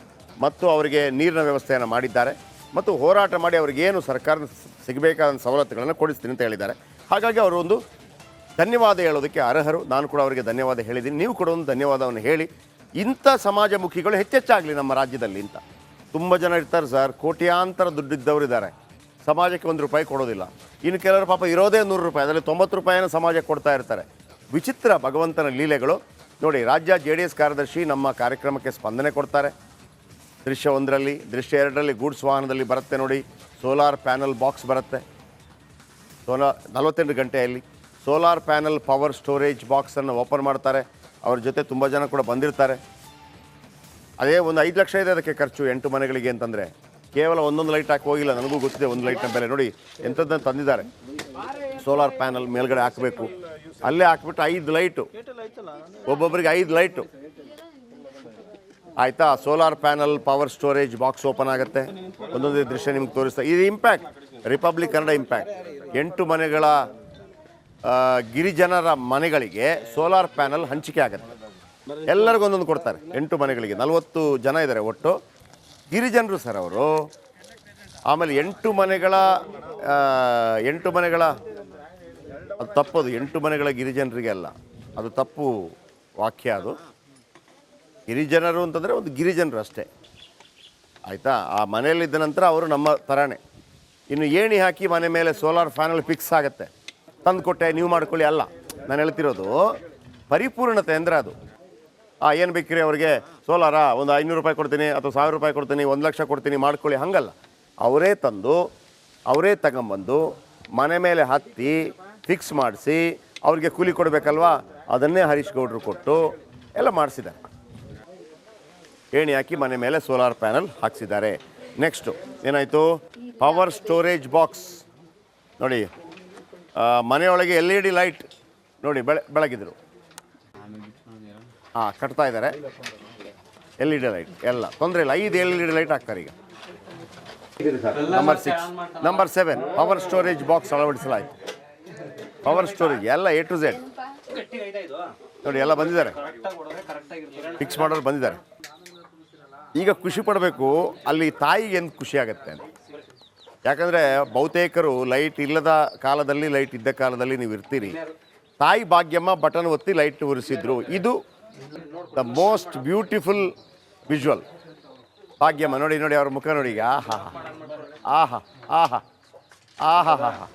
ಮತ್ತು ಅವರಿಗೆ ನೀರಿನ ವ್ಯವಸ್ಥೆಯನ್ನು ಮಾಡಿದ್ದಾರೆ ಮತ್ತು ಹೋರಾಟ ಮಾಡಿ ಅವ್ರಿಗೇನು ಸರ್ಕಾರದ ಸಿಗಬೇಕಾದ ಸವಲತ್ತುಗಳನ್ನು ಕೊಡಿಸ್ತೀನಿ ಅಂತ ಹೇಳಿದ್ದಾರೆ. ಹಾಗಾಗಿ ಅವರು ಒಂದು ಧನ್ಯವಾದ ಹೇಳೋದಕ್ಕೆ ಅರ್ಹರು. ನಾನು ಕೂಡ ಅವರಿಗೆ ಧನ್ಯವಾದ ಹೇಳಿದ್ದೀನಿ. ನೀವು ಕೂಡ ಒಂದು ಧನ್ಯವಾದವನ್ನು ಹೇಳಿ. ಇಂಥ ಸಮಾಜಮುಖಿಗಳು ಹೆಚ್ಚೆಚ್ಚಾಗಲಿ ನಮ್ಮ ರಾಜ್ಯದಲ್ಲಿ ಅಂತ. ತುಂಬ ಜನ ಇರ್ತಾರೆ ಸರ್, ಕೋಟ್ಯಾಂತರ ದುಡ್ಡಿದ್ದವರು ಇದ್ದಾರೆ, ಸಮಾಜಕ್ಕೆ 1 ರೂಪಾಯಿ ಕೊಡೋದಿಲ್ಲ. ಇನ್ನು ಕೆಲವರು ಪಾಪ ಇರೋದೇ 100 ರೂಪಾಯಿ, ಅದರಲ್ಲಿ 90 ರೂಪಾಯಿನ ಸಮಾಜಕ್ಕೆ ಕೊಡ್ತಾ ಇರ್ತಾರೆ. ವಿಚಿತ್ರ ಭಗವಂತನ ಲೀಲೆಗಳು. ನೋಡಿ, ರಾಜ್ಯ JDS ಕಾರ್ಯದರ್ಶಿ ನಮ್ಮ ಕಾರ್ಯಕ್ರಮಕ್ಕೆ ಸ್ಪಂದನೆ ಕೊಡ್ತಾರೆ. ದೃಶ್ಯ 1ರಲ್ಲಿ, ದೃಶ್ಯ 2ರಲ್ಲಿ ಗೂಡ್ಸ್ ವಾಹನದಲ್ಲಿ ಬರುತ್ತೆ ನೋಡಿ, ಸೋಲಾರ್ ಪ್ಯಾನಲ್ ಬಾಕ್ಸ್ ಬರುತ್ತೆ. 48 ಗಂಟೆಯಲ್ಲಿ ಸೋಲಾರ್ ಪ್ಯಾನಲ್ ಪವರ್ ಸ್ಟೋರೇಜ್ ಬಾಕ್ಸನ್ನು ಓಪನ್ ಮಾಡ್ತಾರೆ. ಅವ್ರ ಜೊತೆ ತುಂಬ ಜನ ಕೂಡ ಬಂದಿರ್ತಾರೆ. ಅದೇ ಒಂದು 5 ಲಕ್ಷ ಇದೆ ಅದಕ್ಕೆ ಖರ್ಚು 8 ಮನೆಗಳಿಗೆ ಅಂತಂದರೆ. ಕೇವಲ ಒಂದೊಂದು ಲೈಟ್ ಹಾಕಿ ಹೋಗಿಲ್ಲ, ನನಗೂ ಗೊತ್ತಿದೆ ಒಂದು ಲೈಟ್ನ ಬೆಲೆ. ನೋಡಿ ಎಂಥದ್ದನ್ನು ತಂದಿದ್ದಾರೆ. ಸೋಲಾರ್ ಪ್ಯಾನಲ್ ಮೇಲ್ಗಡೆ ಹಾಕಬೇಕು, ಅಲ್ಲೇ ಹಾಕ್ಬಿಟ್ಟು 5 ಲೈಟು, ಒಬ್ಬೊಬ್ಬರಿಗೆ 5 ಲೈಟು, ಆಯಿತಾ. Solar panel power storage box open ಆಗುತ್ತೆ. ಒಂದೊಂದೇ ದೃಶ್ಯ ನಿಮ್ಗೆ ತೋರಿಸ್ತಾ. ಇದು ಇಂಪ್ಯಾಕ್ಟ್, ರಿಪಬ್ಲಿಕ್ ಕನ್ನಡ ಇಂಪ್ಯಾಕ್ಟ್. 8 ಮನೆಗಳ ಗಿರಿಜನರ ಮನೆಗಳಿಗೆ ಸೋಲಾರ್ ಪ್ಯಾನಲ್ ಹಂಚಿಕೆ ಆಗುತ್ತೆ. ಎಲ್ಲರಿಗೂ ಒಂದೊಂದು ಕೊಡ್ತಾರೆ. 8 ಮನೆಗಳಿಗೆ 40 ಜನ ಇದ್ದಾರೆ ಒಟ್ಟು ಗಿರಿಜನರು ಸರ್ ಅವರು. ಆಮೇಲೆ 8 ಮನೆಗಳ ಅದು ತಪ್ಪದು, 8 ಮನೆಗಳ ಗಿರಿಜನರಿಗೆ ಅಲ್ಲ, ಅದು ತಪ್ಪು ವಾಕ್ಯ. ಅದು ಗಿರಿಜನರು ಅಂತಂದರೆ ಒಂದು ಗಿರಿಜನರು ಅಷ್ಟೇ, ಆಯಿತಾ. ಆ ಮನೆಯಲ್ಲಿದ್ದ ನಂತರ ಅವರು ನಮ್ಮ ಥರನೇ. ಇನ್ನು ಏಣಿ ಹಾಕಿ ಮನೆ ಮೇಲೆ ಸೋಲಾರ್ ಪ್ಯಾನಲ್ ಫಿಕ್ಸ್ ಆಗುತ್ತೆ, ತಂದು ಕೊಟ್ಟೆ ನೀವು ಮಾಡ್ಕೊಳ್ಳಿ ಅಲ್ಲ. ನಾನು ಹೇಳ್ತಿರೋದು ಪರಿಪೂರ್ಣತೆ ಅಂದರೆ ಅದು. ಏನು ಬೇಕಿರಿ ಅವ್ರಿಗೆ ಸೋಲಾರಾ, ಒಂದು 500 ರೂಪಾಯಿ ಕೊಡ್ತೀನಿ ಅಥವಾ 1000 ರೂಪಾಯಿ ಕೊಡ್ತೀನಿ, 1 ಲಕ್ಷ ಕೊಡ್ತೀನಿ ಮಾಡ್ಕೊಳ್ಳಿ, ಹಾಗಲ್ಲ. ಅವರೇ ತಂದು ಅವರೇ ತಗೊಂಬಂದು ಮನೆ ಮೇಲೆ ಹತ್ತಿ ಫಿಕ್ಸ್ ಮಾಡಿಸಿ ಅವ್ರಿಗೆ ಕೂಲಿ ಕೊಡಬೇಕಲ್ವಾ, ಅದನ್ನೇ ಹರೀಶ್ ಗೌಡರು ಕೊಟ್ಟು ಎಲ್ಲ ಮಾಡಿಸಿದ್ದಾರೆ. ಏಣಿ ಹಾಕಿ ಮನೆ ಮೇಲೆ ಸೋಲಾರ್ ಪ್ಯಾನಲ್ ಹಾಕ್ಸಿದ್ದಾರೆ. ನೆಕ್ಸ್ಟು ಏನಾಯಿತು, ಪವರ್ ಸ್ಟೋರೇಜ್ ಬಾಕ್ಸ್ ನೋಡಿ. ಮನೆಯೊಳಗೆ LED ಲೈಟ್ ನೋಡಿ ಬೆಳಗಿದ್ರು. ಕಟ್ತಾ ಇದ್ದಾರೆ LED ಲೈಟ್ ಎಲ್ಲ, ತೊಂದರೆ ಇಲ್ಲ. 5 LED ಲೈಟ್ ಹಾಕ್ತಾರೆ ಈಗ. ನಂಬರ್ 7 ಪವರ್ ಸ್ಟೋರೇಜ್ ಬಾಕ್ಸ್ ಅಳವಡಿಸಲಾಯಿತು. ಪವರ್ ಸ್ಟೋರೇಜ್ ಎಲ್ಲ A to Z ನೋಡಿ, ಎಲ್ಲ ಬಂದಿದ್ದಾರೆ, ಫಿಕ್ಸ್ ಮಾಡೋರು ಬಂದಿದ್ದಾರೆ. ಈಗ ಖುಷಿ ಪಡಬೇಕು, ಅಲ್ಲಿ ತಾಯಿಗೆ ಎಂದು ಖುಷಿ ಆಗುತ್ತೆ ಅಂತ. ಯಾಕಂದರೆ ಬಹುತೇಕರು ಲೈಟ್ ಇಲ್ಲದ ಕಾಲದಲ್ಲಿ, ಲೈಟ್ ಇದ್ದ ಕಾಲದಲ್ಲಿ ನೀವು ಇರ್ತೀರಿ. ತಾಯಿ ಭಾಗ್ಯಮ್ಮ ಬಟನ್ ಒತ್ತಿ ಲೈಟ್ ಉರಿಸಿದ್ರು. ಇದು the most beautiful visual. Bhagyamma ನೋಡಿ ನೋಡಿ ಅವ್ರ ಮುಖ ನೋಡಿ ಈಗ. ಆಹಾ ಆಹಾ ಆಹಾ ಆಹಾ ಹಾ ಹಾ.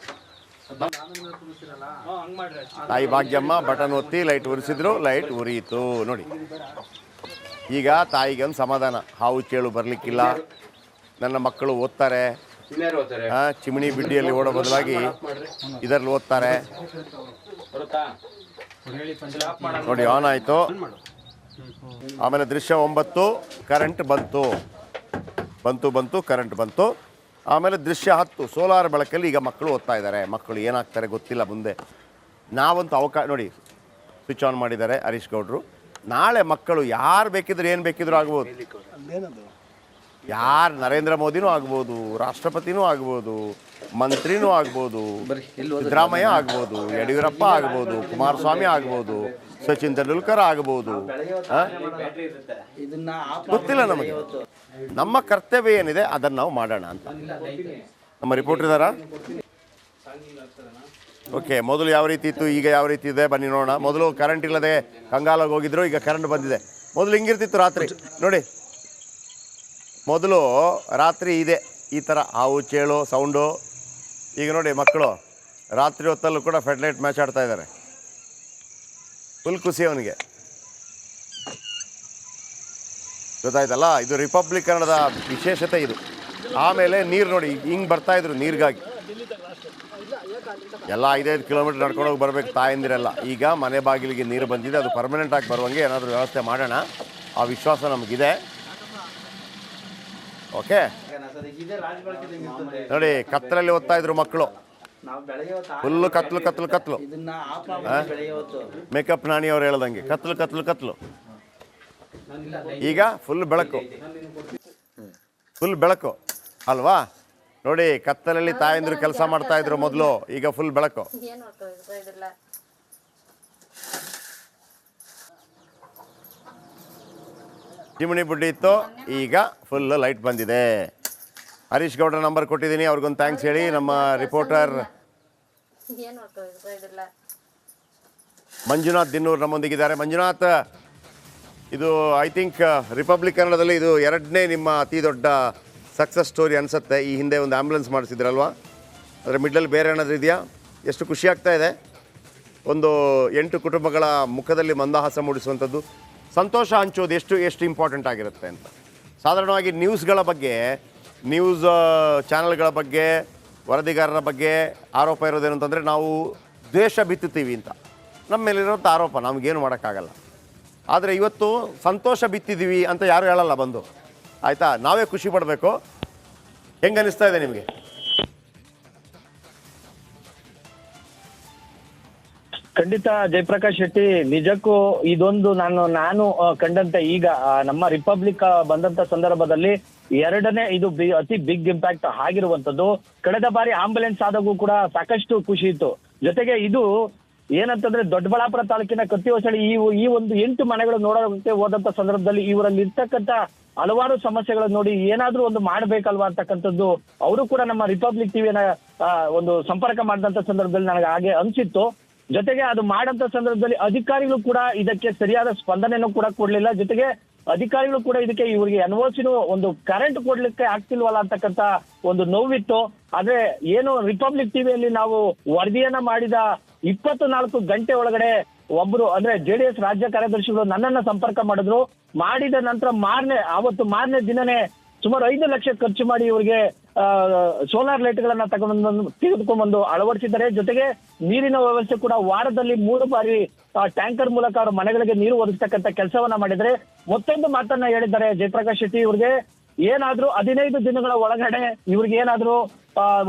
ತಾಯಿ ಭಾಗ್ಯಮ್ಮ ಬಟನ್ ಒತ್ತಿ ಲೈಟ್ ಉರಿಸಿದ್ರು, ಲೈಟ್ ಉರಿಯಿತು ನೋಡಿ. ಈಗ ತಾಯಿಗೆ ಒಂದು ಸಮಾಧಾನ, ಹಾವು ಚೇಳು ಬರಲಿಕ್ಕಿಲ್ಲ, ನನ್ನ ಮಕ್ಕಳು ಓದ್ತಾರೆ. ಚಿಮಣಿ ಬಿಡ್ಡಿಯಲ್ಲಿ ಓಡೋ ಬದಲಾಗಿ ಇದರಲ್ಲಿ ಓದ್ತಾರೆ ನೋಡಿ. ಆನ್ ಆಯಿತು. ಆಮೇಲೆ ದೃಶ್ಯ 9 ಕರೆಂಟ್ ಬಂತು ಕರೆಂಟ್ ಬಂತು. ಆಮೇಲೆ ದೃಶ್ಯ 10 ಸೋಲಾರ್ ಬೆಳಕಲ್ಲಿ ಈಗ ಮಕ್ಕಳು ಓದ್ತಾ ಇದ್ದಾರೆ. ಮಕ್ಕಳು ಏನಾಗ್ತಾರೆ ಗೊತ್ತಿಲ್ಲ ಮುಂದೆ. ನಾವಂತೂ ಅವಕಾಶ ನೋಡಿ, ಸ್ವಿಚ್ ಆನ್ ಮಾಡಿದ್ದಾರೆ ಹರೀಶ್ ಗೌಡ್ರು. ನಾಳೆ ಮಕ್ಕಳು ಯಾರು ಬೇಕಿದ್ರು ಏನು ಬೇಕಿದ್ರು ಆಗ್ಬೋದು. ಯಾರು ನರೇಂದ್ರ ಮೋದಿನೂ ಆಗ್ಬೋದು, ರಾಷ್ಟ್ರಪತಿನೂ ಆಗ್ಬೋದು, ಮಂತ್ರಿನೂ ಆಗ್ಬೋದು, ಸಿದ್ದರಾಮಯ್ಯ ಆಗ್ಬೋದು, ಯಡಿಯೂರಪ್ಪ ಆಗ್ಬೋದು, ಕುಮಾರಸ್ವಾಮಿ ಆಗ್ಬೋದು, ಸಚಿನ್ ತೆಂಡೂಲ್ಕರ್ ಆಗ್ಬೋದು. ಗೊತ್ತಿಲ್ಲ ನಮಗೆ. ನಮ್ಮ ಕರ್ತವ್ಯ ಏನಿದೆ ಅದನ್ನು ನಾವು ಮಾಡೋಣ ಅಂತ. ನಮ್ಮ ರಿಪೋರ್ಟರ್ ಇದ್ದಾರಾ? ಓಕೆ, ಮೊದಲು ಯಾವ ರೀತಿ ಇತ್ತು, ಈಗ ಯಾವ ರೀತಿ ಇದೆ ಬನ್ನಿ ನೋಡೋಣ. ಮೊದಲು ಕರೆಂಟ್ ಇಲ್ಲದೆ ಕಂಗಾಲಾಗಿ ಹೋಗಿದ್ರು, ಈಗ ಕರೆಂಟ್ ಬಂದಿದೆ. ಮೊದಲು ಹಿಂಗಿರ್ತಿತ್ತು ರಾತ್ರಿ ನೋಡಿ. ಮೊದಲು ರಾತ್ರಿ ಇದೆ, ಈ ಥರ ಹಾವು ಚೇಳು ಸೌಂಡು. ಈಗ ನೋಡಿ ಮಕ್ಕಳು ರಾತ್ರಿ ಹೊತ್ತಲ್ಲೂ ಕೂಡ ಫೆಡ್ಲೈಟ್ ಮ್ಯಾಚ್ ಆಡ್ತಾ ಇದ್ದಾರೆ. ಫುಲ್ ಖುಷಿ ಅವನಿಗೆ, ಗೊತ್ತಾಯ್ತಲ್ಲ. ಇದು ರಿಪಬ್ಲಿಕ್ ಕನ್ನಡದ ವಿಶೇಷತೆ ಇದು. ಆಮೇಲೆ ನೀರು ನೋಡಿ ಹಿಂಗೆ ಬರ್ತಾಯಿದ್ರು ನೀರಿಗಾಗಿ. ಎಲ್ಲ 5-5 ಕಿಲೋಮೀಟ್ರ್ ನಡ್ಕೊಂಡೋಗಿ ಬರಬೇಕು ತಾಯಂದಿರೆಲ್ಲ. ಈಗ ಮನೆ ಬಾಗಿಲಿಗೆ ನೀರು ಬಂದಿದೆ, ಅದು ಪರ್ಮನೆಂಟಾಗಿ ಬರುವಂಗೆ ಏನಾದರೂ ವ್ಯವಸ್ಥೆ ಮಾಡೋಣ, ಆ ವಿಶ್ವಾಸ ನಮಗಿದೆ. ಓಕೆ ನೋಡಿ ಕತ್ತಲಲ್ಲಿ ಓದ್ತಾ ಇದ್ರು ಮಕ್ಕಳು, ಫುಲ್ಲು ಕತ್ಲು. ಮೇಕಪ್ ನಾಣಿ ಅವ್ರು ಹೇಳ್ದಂಗೆ ಕತ್ಲು. ಈಗ ಫುಲ್ ಬೆಳಕು ಅಲ್ವಾ. ನೋಡಿ ಕತ್ತಲಲ್ಲಿ ತಾಯಂದ್ರು ಕೆಲಸ ಮಾಡ್ತಾ ಇದ್ರು ಮೊದಲು, ಈಗ ಫುಲ್ ಬೆಳಕು. ಚಿಮಣಿ ಬುಡ್ಡಿ ಇತ್ತು, ಈಗ ಫುಲ್ ಲೈಟ್ ಬಂದಿದೆ. ಹರೀಶ್ ಗೌಡ್ರ ನಂಬರ್ ಕೊಟ್ಟಿದ್ದೀನಿ, ಅವ್ರಿಗೊಂದು ಥ್ಯಾಂಕ್ಸ್ ಹೇಳಿ. ನಮ್ಮ ರಿಪೋರ್ಟರ್ ಮಂಜುನಾಥ್ ದಿನ್ನೂರ್ ನಮ್ಮೊಂದಿಗಿದ್ದಾರೆ. ಮಂಜುನಾಥ್, ಇದು ಐ ಥಿಂಕ್ ರಿಪಬ್ಲಿಕ್ ಕನ್ನಡದಲ್ಲಿ ಇದು 2ನೇ ನಿಮ್ಮ ಅತಿ ದೊಡ್ಡ ಸಕ್ಸಸ್ ಸ್ಟೋರಿ ಅನಿಸುತ್ತೆ. ಈ ಹಿಂದೆ ಒಂದು ಆ್ಯಂಬುಲೆನ್ಸ್ ಮಾಡಿಸಿದ್ರಲ್ವಾ, ಅದರ ಮಿಡ್ಲಲ್ಲಿ ಬೇರೆ ಏನಾದರೂ ಇದೆಯಾ? ಎಷ್ಟು ಖುಷಿ ಆಗ್ತಾ ಇದೆ. ಒಂದು 8 ಕುಟುಂಬಗಳ ಮುಖದಲ್ಲಿ ಮಂದಹಾಸ ಮೂಡಿಸುವಂಥದ್ದು, ಸಂತೋಷ ಹಂಚೋದು ಎಷ್ಟು ಇಂಪಾರ್ಟೆಂಟ್ ಆಗಿರುತ್ತೆ ಅಂತ. ಸಾಧಾರಣವಾಗಿ ನ್ಯೂಸ್ಗಳ ಬಗ್ಗೆ, ನ್ಯೂಸ್ ಚಾನಲ್ಗಳ ಬಗ್ಗೆ, ವರದಿಗಾರರ ಬಗ್ಗೆ ಆರೋಪ ಇರೋದೇನು ಅಂತಂದರೆ ನಾವು ದ್ವೇಷ ಬಿತ್ತುತ್ತೀವಿ ಅಂತ. ನಮ್ಮ ಮೇಲಿರೋಂಥ ಆರೋಪ, ನಮಗೇನು ಮಾಡೋಕ್ಕಾಗಲ್ಲ. ಆದರೆ ಇವತ್ತು ಸಂತೋಷ ಬಿತ್ತಿದ್ದೀವಿ ಅಂತ ಯಾರು ಹೇಳಲ್ಲ ಬಂದು, ಆಯಿತಾ? ನಾವೇ ಖುಷಿ ಪಡಬೇಕು. ಹೆಂಗೆ ಅನ್ನಿಸ್ತಾ ಇದೆ ನಿಮಗೆ? ಖಂಡಿತ ಜಯಪ್ರಕಾಶ್ ಶೆಟ್ಟಿ, ನಿಜಕ್ಕೂ ಇದೊಂದು ನಾನು ಕಂಡಂತೆ ಈಗ ನಮ್ಮ ರಿಪಬ್ಲಿಕ್ ಬಂದಂತ ಸಂದರ್ಭದಲ್ಲಿ 2ನೇ ಇದು ಅತಿ ಬಿಗ್ ಇಂಪ್ಯಾಕ್ಟ್ ಆಗಿರುವಂತದ್ದು. ಕಳೆದ ಬಾರಿ ಆಂಬುಲೆನ್ಸ್ ಆದಾಗೂ ಕೂಡ ಸಾಕಷ್ಟು ಖುಷಿ ಇತ್ತು. ಜೊತೆಗೆ ಇದು ಏನಂತಂದ್ರೆ ದೊಡ್ಡಬಳ್ಳಾಪುರ ತಾಲೂಕಿನ ಕತ್ತಿಹೊಸಳಿ ಈ ಒಂದು 8 ಮನೆಗಳು ನೋಡೋಕೆ ಹೋದಂತ ಸಂದರ್ಭದಲ್ಲಿ ಇವರಲ್ಲಿ ಇರ್ತಕ್ಕಂಥ ಹಲವಾರು ಸಮಸ್ಯೆಗಳನ್ನು ನೋಡಿ ಏನಾದ್ರೂ ಒಂದು ಮಾಡ್ಬೇಕಲ್ವಾ ಅಂತಕ್ಕಂಥದ್ದು ಅವರು ಕೂಡ ನಮ್ಮ ರಿಪಬ್ಲಿಕ್ ಟಿವಿನ ಒಂದು ಸಂಪರ್ಕ ಮಾಡಿದಂತ ಸಂದರ್ಭದಲ್ಲಿ ನನಗೆ ಹಾಗೆ ಅನ್ಸಿತ್ತು. ಜೊತೆಗೆ ಅದು ಮಾಡಂತ ಸಂದರ್ಭದಲ್ಲಿ ಅಧಿಕಾರಿಗಳು ಕೂಡ ಇದಕ್ಕೆ ಸರಿಯಾದ ಸ್ಪಂದನೆಯನ್ನು ಕೂಡ ಕೊಡ್ಲಿಲ್ಲ. ಜೊತೆಗೆ ಅಧಿಕಾರಿಗಳು ಕೂಡ ಇದಕ್ಕೆ ಇವರಿಗೆ ಎನ್ಒಸಿನೂ ಒಂದು ಕರೆಂಟ್ ಕೊಡ್ಲಿಕ್ಕೆ ಆಗ್ತಿಲ್ವಲ್ಲ ಅಂತಕ್ಕಂಥ ಒಂದು ನೋವಿತ್ತು. ಆದ್ರೆ ಏನು ರಿಪಬ್ಲಿಕ್ ಟಿವಿಯಲ್ಲಿ ನಾವು ವರದಿಯನ್ನ ಮಾಡಿದ 24 ಗಂಟೆ ಒಳಗಡೆ ಒಬ್ರು ಅಂದ್ರೆ JDS ರಾಜ್ಯ ಕಾರ್ಯದರ್ಶಿಗಳು ನನ್ನನ್ನ ಸಂಪರ್ಕ ಮಾಡಿದ ನಂತರ ಮಾರನೇ ದಿನನೇ ಸುಮಾರು 5 ಲಕ್ಷ ಖರ್ಚು ಮಾಡಿ ಇವರಿಗೆ ಸೋಲಾರ್ ಲೈಟ್ಗಳನ್ನ ತೆಗೆದುಕೊಂಡ್ಬಂದು ಅಳವಡಿಸಿದ್ದಾರೆ. ಜೊತೆಗೆ ನೀರಿನ ವ್ಯವಸ್ಥೆ ಕೂಡ ವಾರದಲ್ಲಿ 3 ಬಾರಿ ಟ್ಯಾಂಕರ್ ಮೂಲಕ ಅವರ ಮನೆಗಳಿಗೆ ನೀರು ಒದಗಿಸ್ತಕ್ಕಂಥ ಕೆಲಸವನ್ನ ಮಾಡಿದರೆ. ಮತ್ತೊಂದು ಮಾತನ್ನ ಹೇಳಿದ್ದಾರೆ ಜಯಪ್ರಕಾಶ್ ಶೆಟ್ಟಿ, ಇವ್ರಿಗೆ ಏನಾದ್ರೂ 15 ದಿನಗಳ ಒಳಗಡೆ ಇವ್ರಿಗೆ ಏನಾದ್ರೂ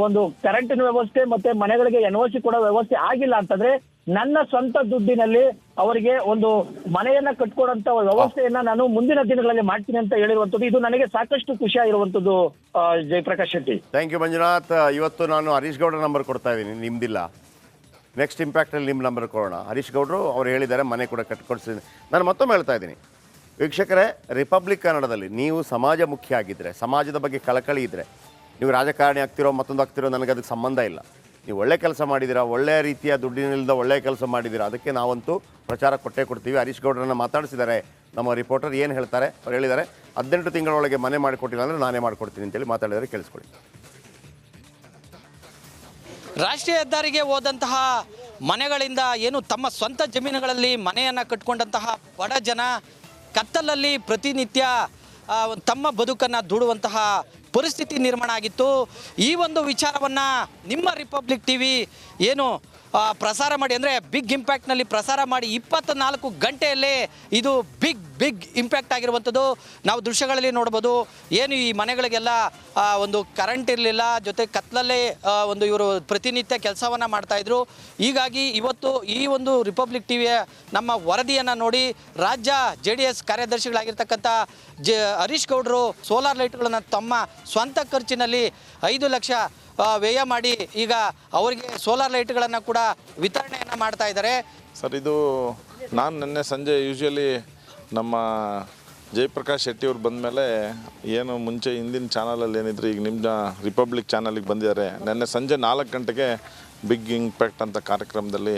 ಒಂದು ಕರೆಂಟಿನ ವ್ಯವಸ್ಥೆ ಮತ್ತೆ ಮನೆಗಳಿಗೆ ಎನ್ಒಸಿ ಕೊಡೋ ವ್ಯವಸ್ಥೆ ಆಗಿಲ್ಲ ಅಂತಂದ್ರೆ ನನ್ನ ಸ್ವಂತ ದುಡ್ಡಿನಲ್ಲಿ ಅವರಿಗೆ ಒಂದು ಮನೆಯನ್ನ ಕಟ್ಕೊಡಂತ ವ್ಯವಸ್ಥೆಯನ್ನ ನಾನು ಮುಂದಿನ ದಿನಗಳಲ್ಲಿ ಮಾಡ್ತೀನಿ ಅಂತ ಹೇಳಿರುವಂತದ್ದು. ಇದು ನನಗೆ ಸಾಕಷ್ಟು ಖುಷಿ ಆಗಿರುವಂತದ್ದು ಜಯಪ್ರಕಾಶ್ ಶೆಟ್ಟಿ. Thank you Manjunath. ಇವತ್ತು ನಾನು ಹರೀಶ್ ಗೌಡ್ರ ನಂಬರ್ ಕೊಡ್ತಾ ಇದ್ದೀನಿ, ನಿಮ್ದಿಲ್ಲ. ನೆಕ್ಸ್ಟ್ ಇಂಪ್ಯಾಕ್ಟಲ್ಲಿ ನಿಮ್ಮ ನಂಬರ್ ಕೊಡೋಣ. ಹರೀಶ್ ಗೌಡ್ರು ಅವ್ರು ಹೇಳಿದ್ದಾರೆ ಮನೆ ಕೂಡ ಕಟ್ಕೊಡ್ಸಿದ್ದೀನಿ. ನಾನು ಮತ್ತೊಮ್ಮೆ ಹೇಳ್ತಾ ಇದ್ದೀನಿ ವೀಕ್ಷಕರೇ, ರಿಪಬ್ಲಿಕ್ ಕನ್ನಡದಲ್ಲಿ ನೀವು ಸಮಾಜ ಮುಖ್ಯ ಆಗಿದ್ದರೆ, ಸಮಾಜದ ಬಗ್ಗೆ ಕಳಕಳಿ ಇದ್ದರೆ, ನೀವು ರಾಜಕಾರಣಿ ಆಗ್ತಿರೋ ಮತ್ತೊಂದು ಆಗ್ತಿರೋ ನನಗೆ ಅದಕ್ಕೆ ಸಂಬಂಧ ಇಲ್ಲ. ನೀವು ಒಳ್ಳೆ ಕೆಲಸ ಮಾಡಿದ್ದೀರಾ, ಒಳ್ಳೆಯ ರೀತಿಯ ದುಡ್ಡಿನಿಂದ ಒಳ್ಳೆಯ ಕೆಲಸ ಮಾಡಿದ್ದೀರಾ, ಅದಕ್ಕೆ ನಾವಂತೂ ಪ್ರಚಾರ ಕೊಟ್ಟೇ ಕೊಡ್ತೀವಿ. ಹರೀಶ್ ಗೌಡ್ರನ್ನ ಮಾತಾಡಿಸಿದ್ದಾರೆ ನಮ್ಮ ರಿಪೋರ್ಟರ್. ಏನು ಹೇಳ್ತಾರೆ? ಅವ್ರು ಹೇಳಿದ್ದಾರೆ 18 ತಿಂಗಳೊಳಗೆ ಮನೆ ಮಾಡಿಕೊಟ್ಟಿಲ್ಲ ಅಂದರೆ ನಾನೇ ಮಾಡಿಕೊಡ್ತೀನಿ ಅಂತೇಳಿ ಮಾತಾಡಿದರೆ ಕೇಳಿಸ್ಕೊಳ್ಳಿ. ರಾಷ್ಟ್ರೀಯ ಹೆದ್ದಾರಿಗೆ ಹೋದಂತಹ ಮನೆಗಳಿಂದ ಏನು ತಮ್ಮ ಸ್ವಂತ ಜಮೀನುಗಳಲ್ಲಿ ಮನೆಯನ್ನು ಕಟ್ಕೊಂಡಂತಹ ಬಡ ಜನ ಕತ್ತಲಲ್ಲಿ ಪ್ರತಿನಿತ್ಯ ತಮ್ಮ ಬದುಕನ್ನು ದೂಡುವಂತಹ ಪರಿಸ್ಥಿತಿ ನಿರ್ಮಾಣ ಆಗಿತ್ತು. ಈ ಒಂದು ವಿಚಾರವನ್ನು ನಿಮ್ಮ ರಿಪಬ್ಲಿಕ್ ಟಿವಿ ಏನು ಪ್ರಸಾರ ಮಾಡಿ ಅಂದರೆ ಬಿಗ್ ಇಂಪ್ಯಾಕ್ಟ್ನಲ್ಲಿ ಪ್ರಸಾರ ಮಾಡಿ 24 ಗಂಟೆಯಲ್ಲೇ ಇದು ಬಿಗ್ ಇಂಪ್ಯಾಕ್ಟ್ ಆಗಿರುವಂಥದ್ದು. ನಾವು ದೃಶ್ಯಗಳಲ್ಲಿ ನೋಡ್ಬೋದು. ಏನು ಈ ಮನೆಗಳಿಗೆಲ್ಲ ಒಂದು ಕರೆಂಟ್ ಇರಲಿಲ್ಲ, ಜೊತೆ ಕತ್ಲಲ್ಲೇ ಒಂದು ಇವರು ಪ್ರತಿನಿತ್ಯ ಕೆಲಸವನ್ನು ಮಾಡ್ತಾಯಿದ್ರು. ಹೀಗಾಗಿ ಇವತ್ತು ಈ ಒಂದು ರಿಪಬ್ಲಿಕ್ ಟಿವಿಯ ನಮ್ಮ ವರದಿಯನ್ನು ನೋಡಿ ರಾಜ್ಯ JDS ಕಾರ್ಯದರ್ಶಿಗಳಾಗಿರ್ತಕ್ಕಂಥ ಹರೀಶ್ ಗೌಡರು ಸೋಲಾರ್ ಲೈಟ್ಗಳನ್ನು ತಮ್ಮ ಸ್ವಂತ ಖರ್ಚಿನಲ್ಲಿ 5 ಲಕ್ಷ ವ್ಯಯ ಮಾಡಿ ಈಗ ಅವರಿಗೆ ಸೋಲಾರ್ ಲೈಟ್ಗಳನ್ನು ಕೂಡ ವಿತರಣೆಯನ್ನು ಮಾಡ್ತಾ ಇದ್ದಾರೆ. ಸರ್, ಇದು ನಾನು ನಿನ್ನೆ ಸಂಜೆ ಯೂಶ್ವಲಿ ನಮ್ಮ ಜಯಪ್ರಕಾಶ್ ಶೆಟ್ಟಿ ಅವ್ರು ಬಂದಮೇಲೆ ಏನು ಮುಂಚೆ ಹಿಂದಿನ ಚಾನಲಲ್ಲಿ ಏನಿದ್ರು ಈಗ ನಿಮ್ಮ ರಿಪಬ್ಲಿಕ್ ಚಾನಲಿಗೆ ಬಂದಿದ್ದಾರೆ. ನಿನ್ನೆ ಸಂಜೆ 4 ಗಂಟೆಗೆ ಬಿಗ್ ಇಂಪ್ಯಾಕ್ಟ್ ಅಂತ ಕಾರ್ಯಕ್ರಮದಲ್ಲಿ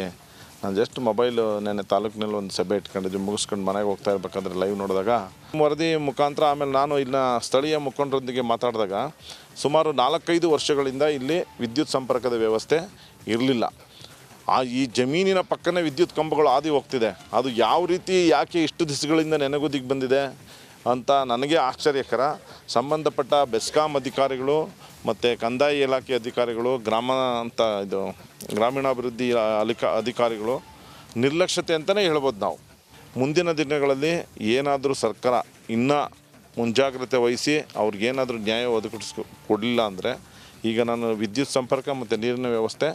ನಾನು ಜಸ್ಟ್ ಮೊಬೈಲು ನೆನ್ನೆ ತಾಲೂಕಿನಲ್ಲಿ ಒಂದು ಸಭೆ ಇಟ್ಕೊಂಡಿದ್ವಿ, ಮುಗಿಸ್ಕೊಂಡು ಮನೆಗೆ ಹೋಗ್ತಾ ಇರ್ಬೇಕಾದ್ರೆ ಲೈವ್ ನೋಡಿದಾಗ ವರದಿ ಮುಖಾಂತರ ಆಮೇಲೆ ನಾನು ಇನ್ನು ಸ್ಥಳೀಯ ಮುಖಂಡರೊಂದಿಗೆ ಮಾತಾಡಿದಾಗ ಸುಮಾರು 4-5 ವರ್ಷಗಳಿಂದ ಇಲ್ಲಿ ವಿದ್ಯುತ್ ಸಂಪರ್ಕದ ವ್ಯವಸ್ಥೆ ಇರಲಿಲ್ಲ. ಈ ಜಮೀನಿನ ಪಕ್ಕನೇ ವಿದ್ಯುತ್ ಕಂಬಗಳು ಹಾದಿ ಹೋಗ್ತಿದೆ. ಅದು ಯಾವ ರೀತಿ ಯಾಕೆ ಇಷ್ಟು ದಿವಸಗಳಿಂದ ನೆನೆಗುದಿಗೆ ಬಂದಿದೆ ಅಂತ ನನಗೆ ಆಶ್ಚರ್ಯಕರ. ಸಂಬಂಧಪಟ್ಟ ಬೆಸ್ಕಾಂ ಅಧಿಕಾರಿಗಳು ಮತ್ತು ಕಂದಾಯ ಇಲಾಖೆ ಅಧಿಕಾರಿಗಳು, ಗ್ರಾಮೀಣಾಭಿವೃದ್ಧಿ ಅಧಿಕಾರಿಗಳು ನಿರ್ಲಕ್ಷ್ಯತೆ ಅಂತಲೇ ಹೇಳ್ಬೋದು ನಾವು. ಮುಂದಿನ ದಿನಗಳಲ್ಲಿ ಏನಾದರೂ ಸರ್ಕಾರ ಇನ್ನೂ ಮುಂಜಾಗ್ರತೆ ವಹಿಸಿ ಅವ್ರಿಗೇನಾದರೂ ನ್ಯಾಯ ಕೊಡಲಿಲ್ಲ ಅಂದರೆ ಈಗ ನಾನು ವಿದ್ಯುತ್ ಸಂಪರ್ಕ ಮತ್ತು ನೀರಿನ ವ್ಯವಸ್ಥೆ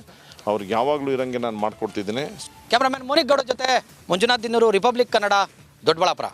ಅವ್ರಿಗೆ ಯಾವಾಗಲೂ ಇರೋಂಗೆ ನಾನು ಮಾಡಿಕೊಡ್ತಿದ್ದೀನಿ. ಕ್ಯಾಮ್ರಾಮನ್ ಮೋನಿಕ್ ಗೌಡ ಜೊತೆ ಮಂಜುನಾಥ್ ದಿನ್ನೂರು, ರಿಪಬ್ಲಿಕ್ ಕನ್ನಡ, ದೊಡ್ಡಬಳ್ಳಾಪುರ.